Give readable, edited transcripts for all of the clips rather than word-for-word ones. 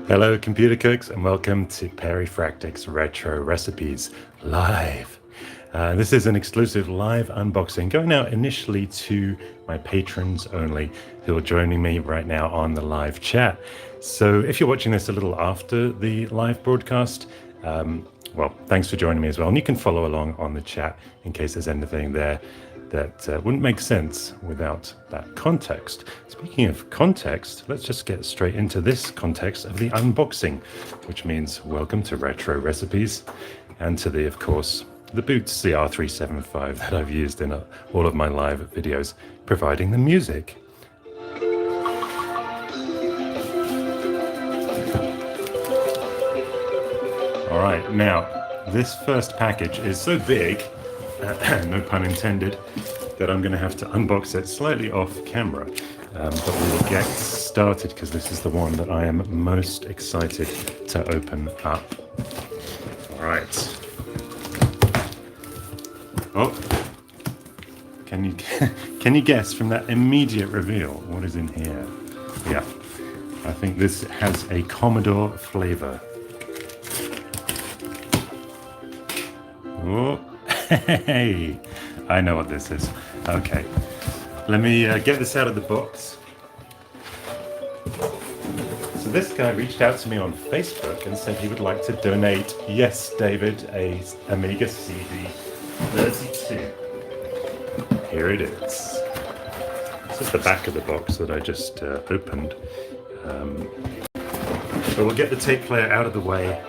Hello computer cooks and welcome to Perifractic's Retro Recipes Live. This is an exclusive live unboxing going out initially to my patrons only who are joining me right now on the live chat. So if you're watching this a little after the live broadcast, well, thanks for joining me as well. And you can follow along on the chat in case there's anything there that wouldn't make sense without that context. Speaking of context, let's just get straight into this context of the unboxing, which means welcome to Retro Recipes and to the, of course, the Boots CR375 that I've used in all of my live videos, providing the music. All right, now this first package is so big, no pun intended, that I'm going to have to unbox it slightly off camera. But we will get started because this is the one that I am most excited to open up. All right. Oh, can you guess from that immediate reveal what is in here? Yeah, I think this has a Commodore flavor. Oh, hey, I know what this is. Okay, let me get this out of the box. So this guy reached out to me on Facebook and said he would like to donate, yes, David, a Amiga CD32. Here it is. This is the back of the box that I just opened. But we'll get the tape player out of the way.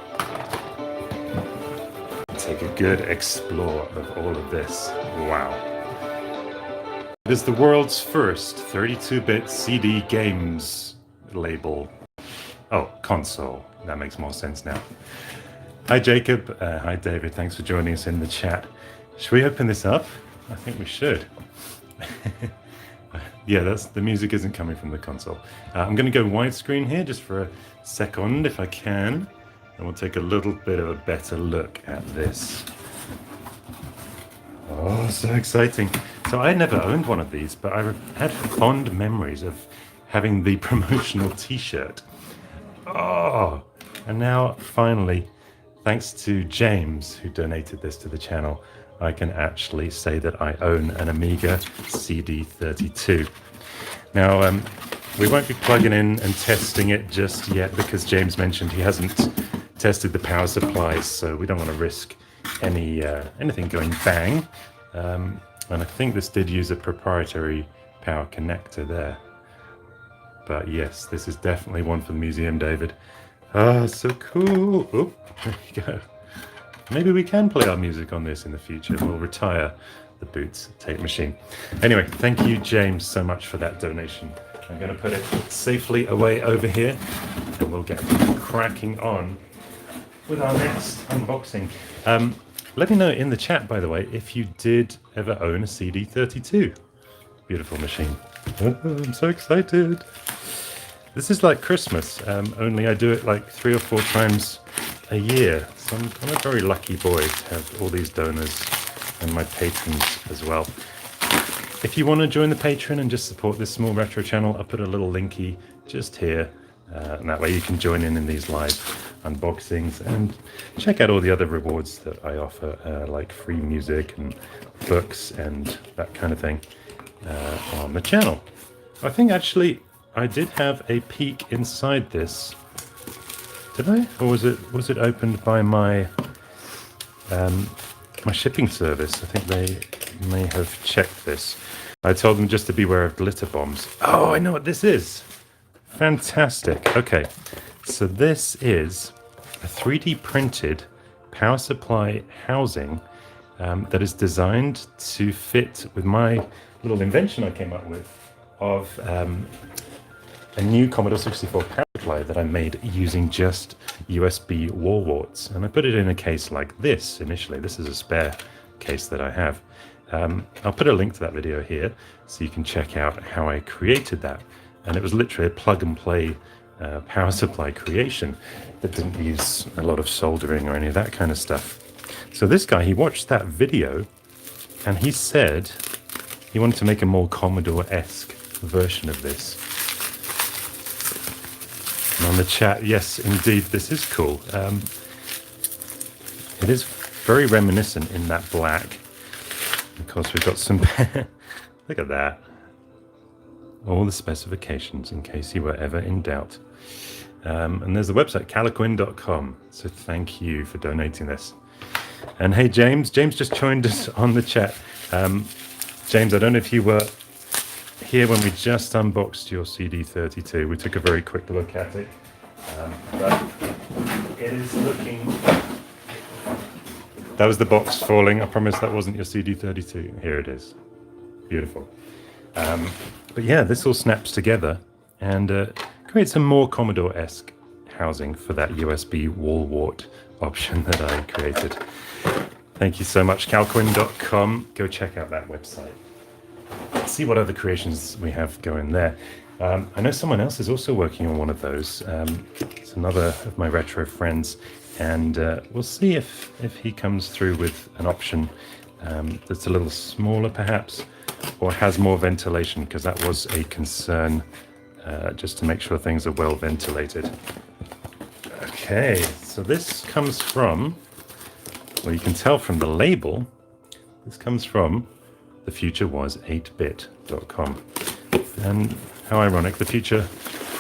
Take a good explore of all of this. Wow. It is the world's first 32-bit CD games label. Oh, console. That makes more sense now. Hi Jakub. Hi David. Thanks for joining us in the chat. Should we open this up? I think we should. Yeah, the music isn't coming from the console. I'm going to go widescreen here just for a second if I can. And we'll take a little bit of a better look at this. Oh, so exciting. So I never owned one of these, but I had fond memories of having the promotional t-shirt. Oh, and now finally, thanks to James, who donated this to the channel, I can actually say that I own an Amiga CD32. Now, we won't be plugging in and testing it just yet because James mentioned he hasn't tested the power supplies, so we don't want to risk anything going bang. And I think this did use a proprietary power connector there. But yes, this is definitely one for the museum, David. Ah, so cool. Oh, there you go. Maybe we can play our music on this in the future. We'll retire the Boots tape machine. Anyway, thank you, James, so much for that donation. I'm going to put it safely away over here, and we'll get cracking on with our next unboxing. Let me know in the chat, by the way, if you did ever own a CD32. Beautiful machine. Oh, I'm so excited. This is like Christmas, only I do it like 3 or 4 times a year. So I'm a very lucky boy to have all these donors and my patrons as well. If you want to join the Patreon and just support this small retro channel, I'll put a little linky just here. And that way you can join in these live unboxings and check out all the other rewards that I offer, like free music and books and that kind of thing on the channel. I think actually I did have a peek inside this. Did I? Or was it opened by my my shipping service? I think they may have checked this. I told them just to beware of glitter bombs. Oh, I know what this is. Fantastic. Okay, so this is a 3D printed power supply housing that is designed to fit with my little invention I came up with of a new Commodore 64 power supply that I made using just USB wall warts. And I put it in a case like this initially. This is a spare case that I have. I'll put a link to that video here so you can check out how I created that. And it was literally a plug-and-play power supply creation that didn't use a lot of soldering or any of that kind of stuff. So this guy, he watched that video and he said he wanted to make a more Commodore-esque version of this. And on the chat. Yes, indeed, this is cool. It is very reminiscent in that black. Of course, we've got some... Look at that. All the specifications in case you were ever in doubt. And there's the website, calaquin.com. So thank you for donating this. And hey, James just joined us on the chat. James, I don't know if you were here when we just unboxed your CD32. We took a very quick look at it. But it is looking... That was the box falling. I promise that wasn't your CD32. Here it is. Beautiful. But yeah, this all snaps together and creates a more Commodore-esque housing for that USB wall wart option that I created. Thank you so much, calquin.com. Go check out that website. See what other creations we have going there. I know someone else is also working on one of those. It's another of my retro friends, and we'll see if he comes through with an option that's a little smaller perhaps, or has more ventilation, because that was a concern, just to make sure things are well ventilated. Okay, so this comes from, well, you can tell from the label, this comes from thefuturewas8bit.com. And how ironic, the future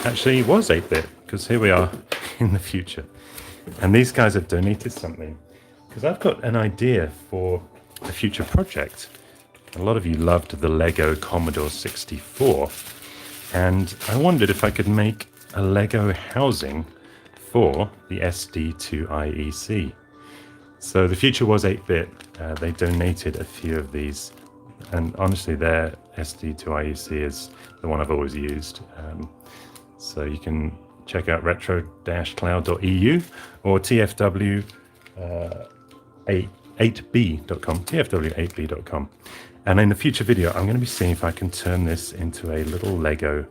actually was 8-bit, because here we are in the future. And these guys have donated something, because I've got an idea for a future project. A lot of you loved the Lego Commodore 64, and I wondered if I could make a Lego housing for the SD2IEC. So the future was 8-bit. They donated a few of these, and honestly, their SD2IEC is the one I've always used. So you can check out retro-cloud.eu or tfw8b.com, tfw8b.com. And in the future video, I'm going to be seeing if I can turn this into a little Lego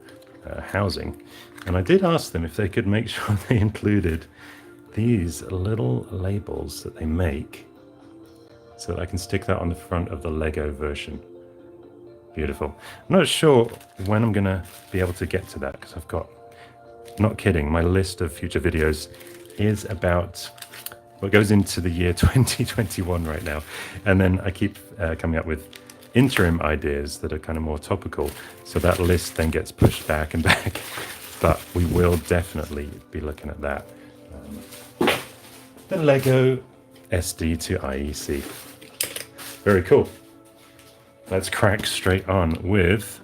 housing. And I did ask them if they could make sure they included these little labels that they make, so that I can stick that on the front of the Lego version. Beautiful. I'm not sure when I'm going to be able to get to that, because I've got, not kidding, my list of future videos is about what goes into the year 2021 right now. And then I keep coming up with interim ideas that are kind of more topical. So that list then gets pushed back and back. But we will definitely be looking at that. The Lego SD2IEC. Very cool. Let's crack straight on with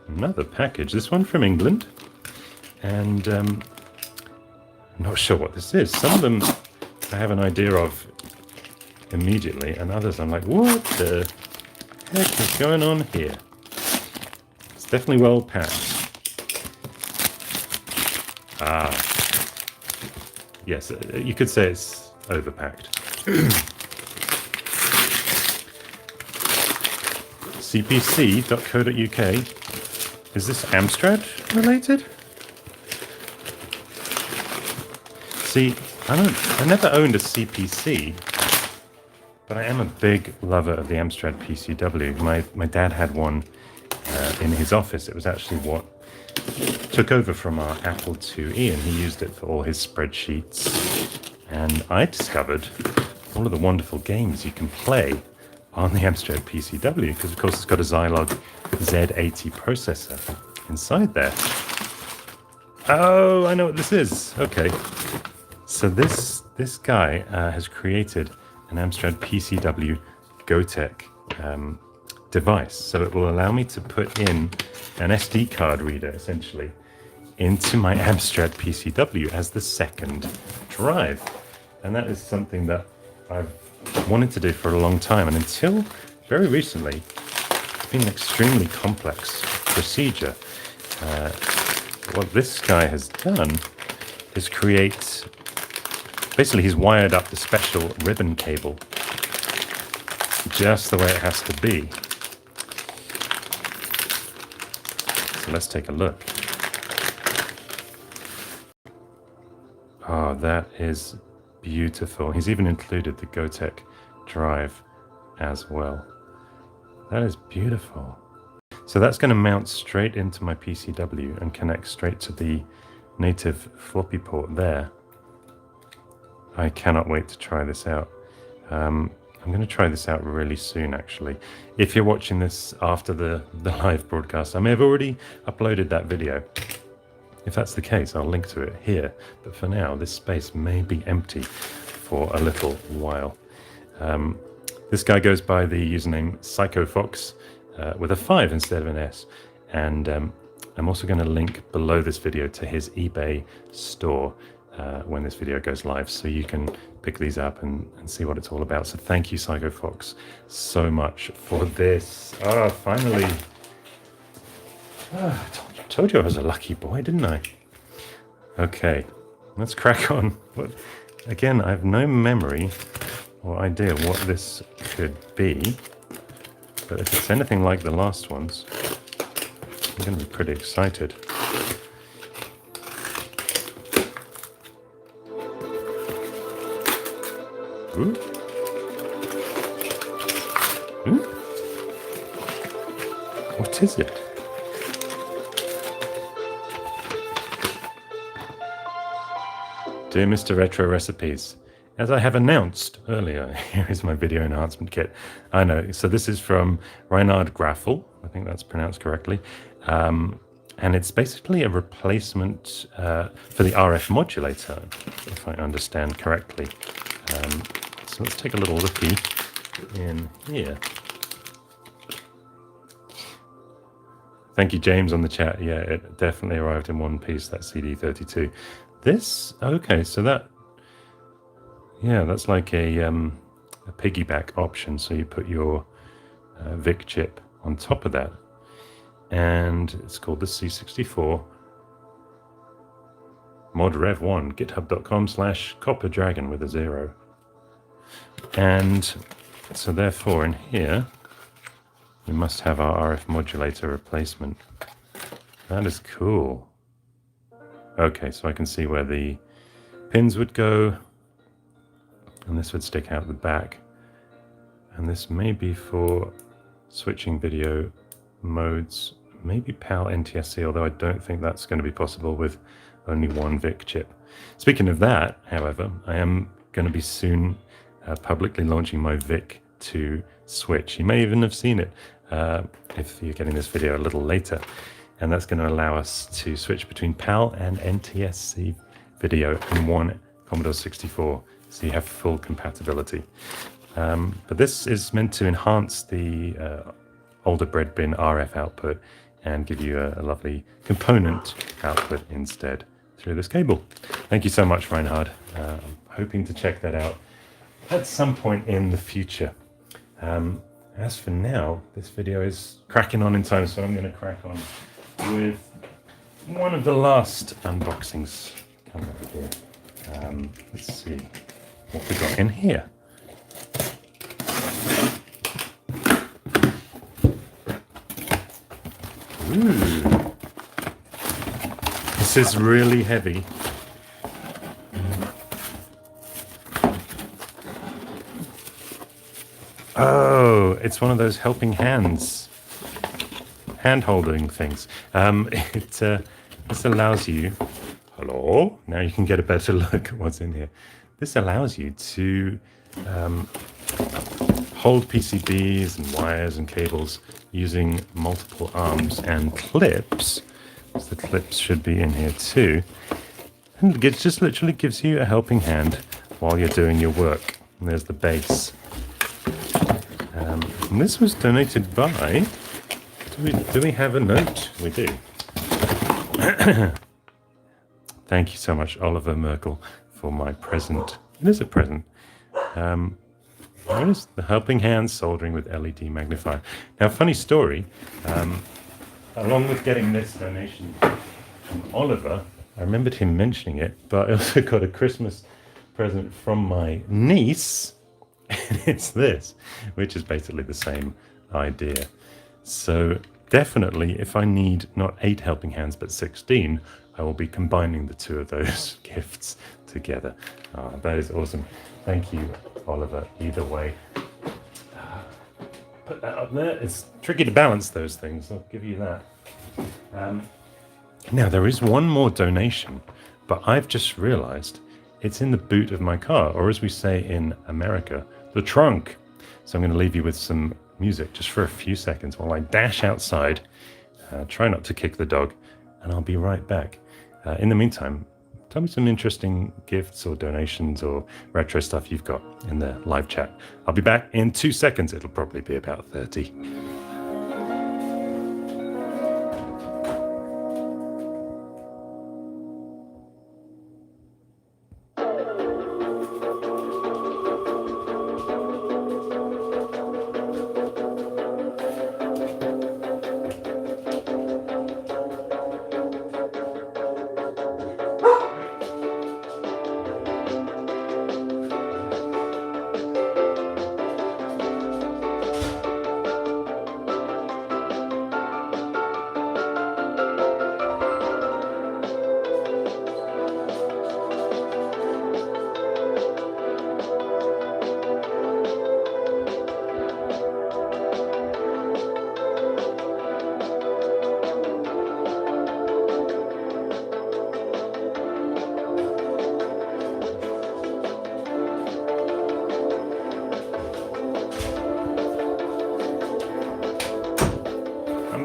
another package. This one from England. And I'm not sure what this is. Some of them I have an idea of immediately, and others I'm like, what the heck is going on here? It's definitely well packed. Ah, yes, you could say it's overpacked. cpc.co.uk. Is this Amstrad related? See, I never owned a CPC, but I am a big lover of the Amstrad PCW. My dad had one in his office. It was actually what took over from our Apple IIe, and he used it for all his spreadsheets. And I discovered all of the wonderful games you can play on the Amstrad PCW, because of course it's got a Zilog Z80 processor inside there. Oh, I know what this is. Okay. So this guy has created an Amstrad PCW Gotek device. So it will allow me to put in an SD card reader, essentially, into my Amstrad PCW as the second drive. And that is something that I've wanted to do for a long time. And until very recently, it's been an extremely complex procedure. What this guy has done is create... Basically, he's wired up the special ribbon cable just the way it has to be. So let's take a look. Oh, that is beautiful. He's even included the Gotek drive as well. That is beautiful. So that's going to mount straight into my PCW and connect straight to the native floppy port there. I cannot wait to try this out. I'm going to try this out really soon, actually. If you're watching this after the live broadcast, I may have already uploaded that video. If that's the case, I'll link to it here. But for now, this space may be empty for a little while. This guy goes by the username PsychoFox with a 5 instead of an S. And I'm also going to link below this video to his eBay store when this video goes live, so you can pick these up and see what it's all about. So thank you, PsychoFox, so much for this. Finally. I told you I was a lucky boy, didn't I? Okay, let's crack on. Again, I have no memory or idea what this could be, but if it's anything like the last ones, I'm going to be pretty excited. Ooh. Ooh. What is it? Dear Mr. Retro Recipes, as I have announced earlier, here is my video enhancement kit. I know, so this is from Reinhard Graffel, I think that's pronounced correctly, and it's basically a replacement for the RF modulator, if I understand correctly. So let's take a little looky in here. Thank you, James, on the chat. Yeah, it definitely arrived in one piece, that CD32. This, okay, so that, yeah, that's like a piggyback option. So you put your VIC chip on top of that, and it's called the C64 ModRev1, github.com/copperdragon with a 0. And so therefore in here, we must have our RF modulator replacement. That is cool. Okay, so I can see where the pins would go, and this would stick out the back. And this may be for switching video modes, maybe PAL NTSC, although I don't think that's going to be possible with only one VIC chip. Speaking of that, however, I am going to be soon publicly launching my VIC to switch. You may even have seen it if you're getting this video a little later. And that's going to allow us to switch between PAL and NTSC video in one Commodore 64, so you have full compatibility. But this is meant to enhance the older bread bin RF output and give you a lovely component output instead through this cable. Thank you so much, Reinhard. I'm hoping to check that out at some point in the future. As for now, this video is cracking on in time, so I'm going to crack on with one of the last unboxings. Come over here. Let's see what we got in here. Ooh. This is really heavy. Oh, it's one of those helping hands, hand-holding things. This allows you, hello, now you can get a better look at what's in here. This allows you to hold PCBs and wires and cables using multiple arms and clips. So the clips should be in here too. And it just literally gives you a helping hand while you're doing your work. And there's the base. And this was donated by, do we have a note? We do. Thank you so much, Oliver Merkel, for my present. It is a present. What is the helping hand soldering with LED magnifier? Now, funny story, along with getting this donation from Oliver, I remembered him mentioning it, but I also got a Christmas present from my niece, and it's this, which is basically the same idea. So definitely, if I need not 8 helping hands, but 16, I will be combining the two of those gifts together. That is awesome. Thank you, Oliver, either way. Put that up there. It's tricky to balance those things, I'll give you that. Now, there is one more donation, but I've just realized it's in the boot of my car, or as we say in America, the trunk. So I'm going to leave you with some music just for a few seconds while I dash outside, try not to kick the dog, and I'll be right back. In the meantime, tell me some interesting gifts or donations or retro stuff you've got in the live chat. I'll be back in 2 seconds. It'll probably be about 30.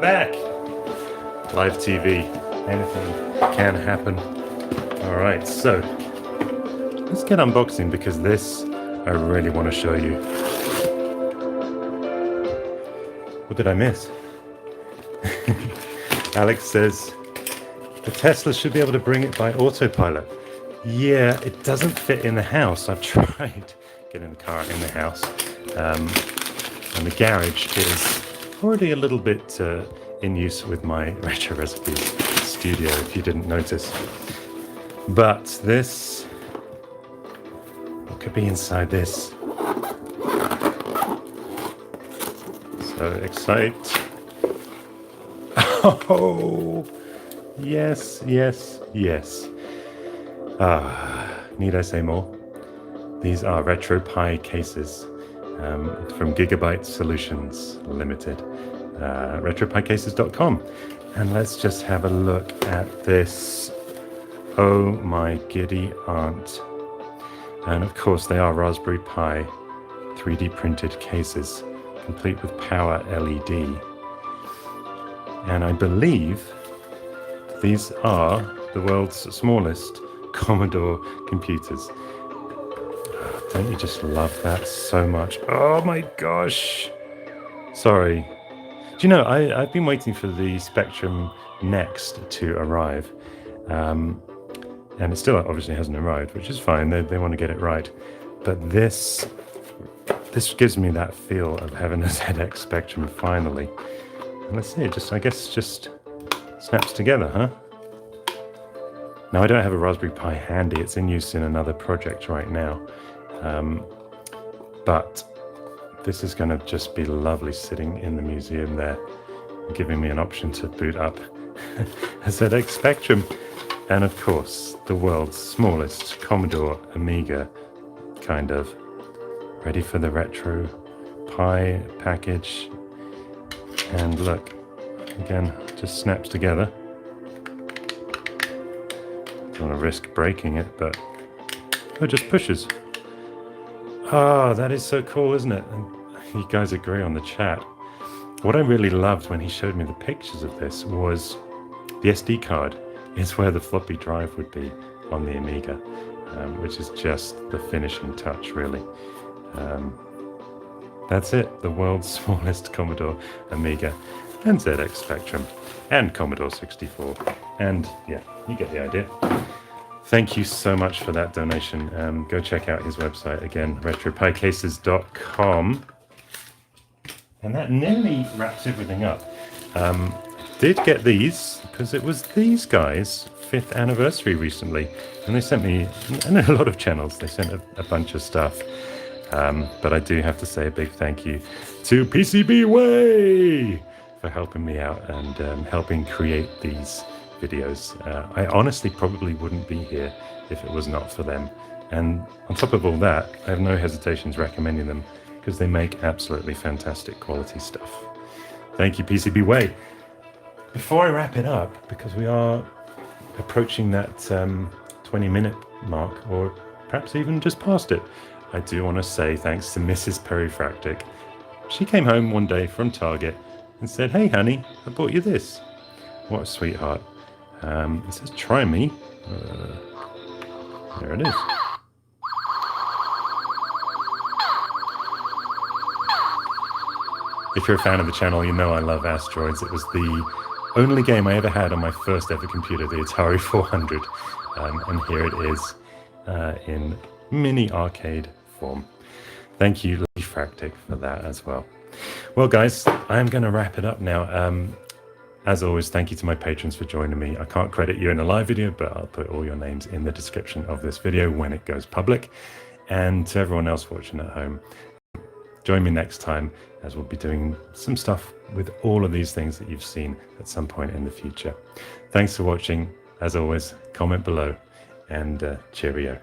Back. Live TV. Anything can happen. All right, so let's get unboxing because this I really want to show you. What did I miss? Alex says the Tesla should be able to bring it by autopilot. Yeah, it doesn't fit in the house. I've tried getting the car in the house, and the garage is already a little bit in use with my Retro Recipes studio, if you didn't notice. But this, what could be inside this? So excited. Oh, yes, yes, yes. Need I say more? These are RetroPie cases. From Gigabyte Solutions Limited, retropiecases.com. And let's just have a look at this. Oh my giddy aunt. And of course they are Raspberry Pi 3D printed cases, complete with power LED. And I believe these are the world's smallest Commodore computers. Don't you just love that so much? Oh my gosh. Sorry. Do you know, I've been waiting for the Spectrum Next to arrive. And it still obviously hasn't arrived, which is fine. They want to get it right. But this gives me that feel of having a ZX Spectrum finally. And let's see, I guess just snaps together, huh? Now, I don't have a Raspberry Pi handy. It's in use in another project right now. But this is going to just be lovely sitting in the museum there, giving me an option to boot up a ZX Spectrum. And of course, the world's smallest Commodore Amiga, kind of. Ready for the Retro Pi package. And look, again, just snaps together. Don't want to risk breaking it, but it just pushes. Ah, that is so cool, isn't it? And you guys agree on the chat. What I really loved when he showed me the pictures of this was the SD card is where the floppy drive would be on the Amiga, which is just the finishing touch, really. That's it, the world's smallest Commodore Amiga and ZX Spectrum and Commodore 64. And yeah, you get the idea. Thank you so much for that donation. Go check out his website again, retropiecases.com. And that nearly wraps everything up. Did get these because it was these guys' 5th anniversary recently, and they sent me, and a lot of channels, they sent a bunch of stuff. But I do have to say a big thank you to PCBWay for helping me out and helping create these videos. I honestly probably wouldn't be here if it was not for them. And on top of all that, I have no hesitations recommending them because they make absolutely fantastic quality stuff. Thank you, PCBWay. Before I wrap it up, because we are approaching that 20-minute mark, or perhaps even just past it, I do want to say thanks to Mrs. Perifractic. She came home one day from Target and said, "Hey honey, I bought you this." What a sweetheart. It says "try me." There it is. If you're a fan of the channel, you know I love asteroids. It was the only game I ever had on my first ever computer, the Atari 400. And here it is in mini arcade form. Thank you, Fractic, for that as well. Well, guys, I'm going to wrap it up now. As always, thank you to my patrons for joining me. I can't credit you in a live video, but I'll put all your names in the description of this video when it goes public. And to everyone else watching at home, join me next time, as we'll be doing some stuff with all of these things that you've seen at some point in the future. Thanks for watching. As always, comment below, and cheerio.